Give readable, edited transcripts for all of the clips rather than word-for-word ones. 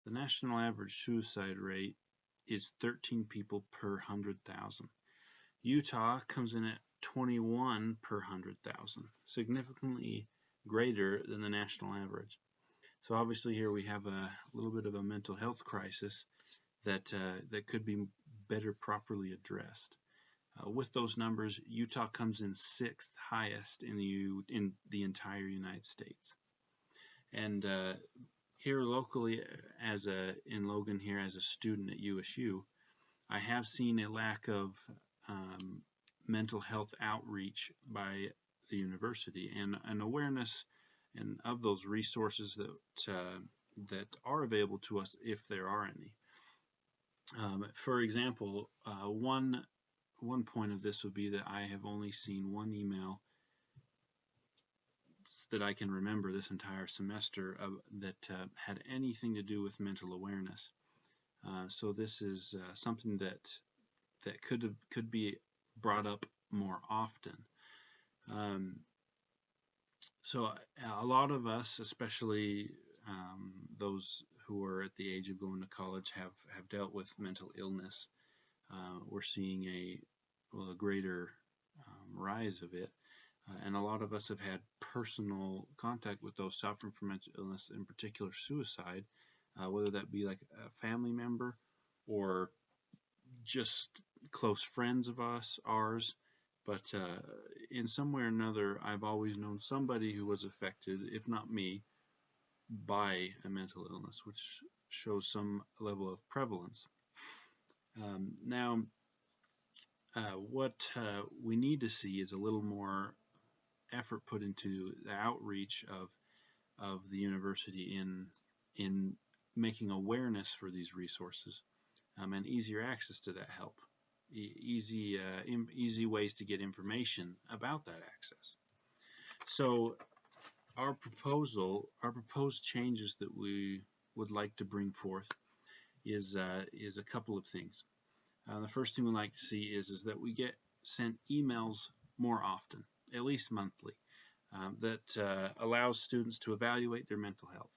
The national average suicide rate is 13 people per 100,000. Utah comes in at 21 per 100,000, significantly greater than the national average. So obviously here we have a little bit of a mental health crisis that could be better properly addressed. With those numbers, Utah comes in sixth highest in the entire United States. And here locally, in Logan here as a student at USU, I have seen a lack of um, mental health outreach by the university and an awareness and of those resources that are available to us if there are any. For example, one point of this would be that I have only seen one email that I can remember this entire semester that had anything to do with mental awareness. So this is something that could be brought up more often. Um, so a lot of us, especially those who are at the age of going to college, have dealt with mental illness. We're seeing a greater rise of it. And a lot of us have had personal contact with those suffering from mental illness, in particular suicide, whether that be like a family member or just close friends of ours. But in some way or another, I've always known somebody who was affected, if not me, by a mental illness, which shows some level of prevalence. Now, what we need to see is a little more effort put into the outreach of the university in making awareness for these resources and easier access to that help. Easy ways to get information about that access. So our proposed changes that we would like to bring forth is a couple of things. The first thing we'd like to see is that we get sent emails more often, at least monthly, that allows students to evaluate their mental health,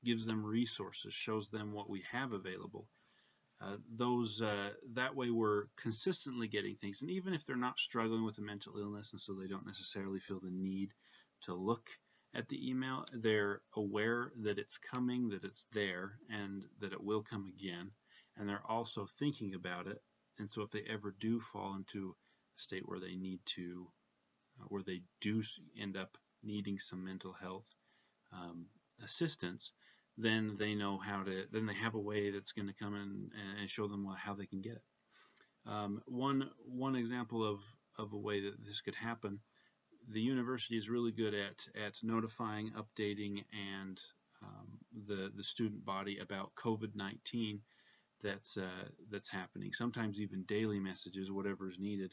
gives them resources, shows them what we have available. That way we're consistently getting things, and even if they're not struggling with a mental illness and so they don't necessarily feel the need to look at the email, they're aware that it's coming, that it's there, and that it will come again, and they're also thinking about it. And so if they ever do fall into a state where they need to where they do end up needing some mental health assistance, then they know then they have a way that's going to come in and show them how they can get it. One example of a way that this could happen, the university is really good at notifying, updating, and the student body about COVID-19 that's happening. Sometimes even daily messages, whatever is needed.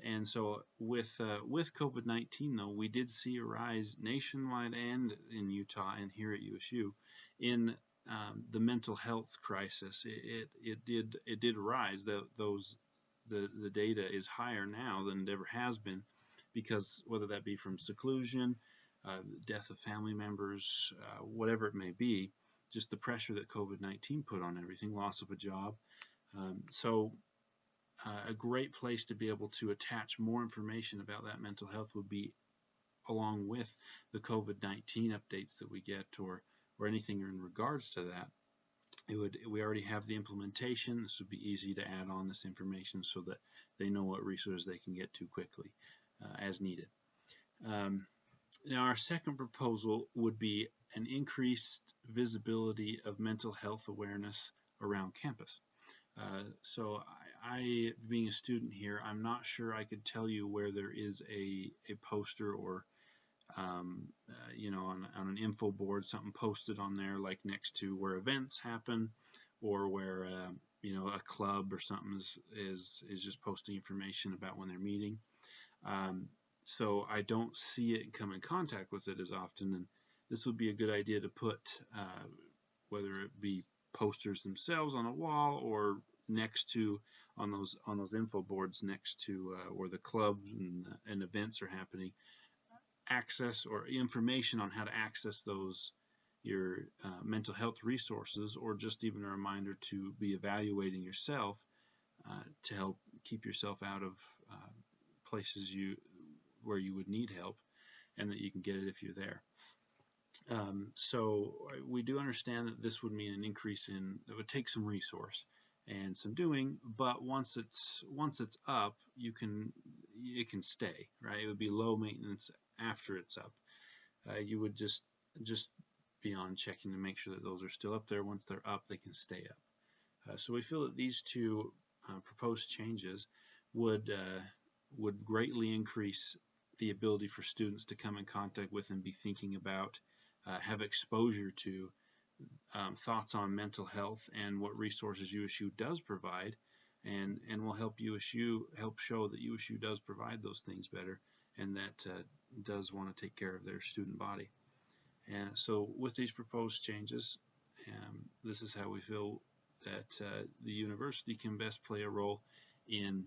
And so with COVID-19, though, we did see a rise nationwide and in Utah and here at USU in the mental health crisis. It did rise. The data is higher now than it ever has been, because whether that be from seclusion, death of family members, whatever it may be, just the pressure that COVID-19 put on everything, loss of a job. So a great place to be able to attach more information about that mental health would be along with the COVID-19 updates that we get, or anything in regards to that. We already have the implementation. This would be easy to add on this information so that they know what resources they can get to quickly as needed. Now our second proposal would be an increased visibility of mental health awareness around campus. So I, being a student here, I'm not sure I could tell you where there is a poster or on an info board, something posted on there like next to where events happen, or where a club or something is just posting information about when they're meeting. So I don't see it and come in contact with it as often, and this would be a good idea to put, whether it be posters themselves on a wall or next to on those info boards next to where the clubs and events are happening, access or information on how to access those your mental health resources, or just even a reminder to be evaluating yourself to help keep yourself out of places where you would need help, and that you can get it if you're there. So we do understand that this would mean an increase it would take some resource and some doing, but once it's up, it can stay, right? It would be low maintenance after it's up. You would just be on checking to make sure that those are still up there. Once they're up, they can stay up. So we feel that these two proposed changes would greatly increase the ability for students to come in contact with and be thinking about, have exposure to thoughts on mental health and what resources USU does provide, and will help show that USU does provide those things better, and that does want to take care of their student body. And so with these proposed changes, this is how we feel that the university can best play a role in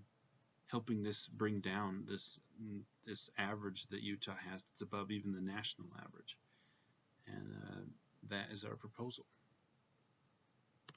helping this bring down this average that Utah has that's above even the national average. And that is our proposal.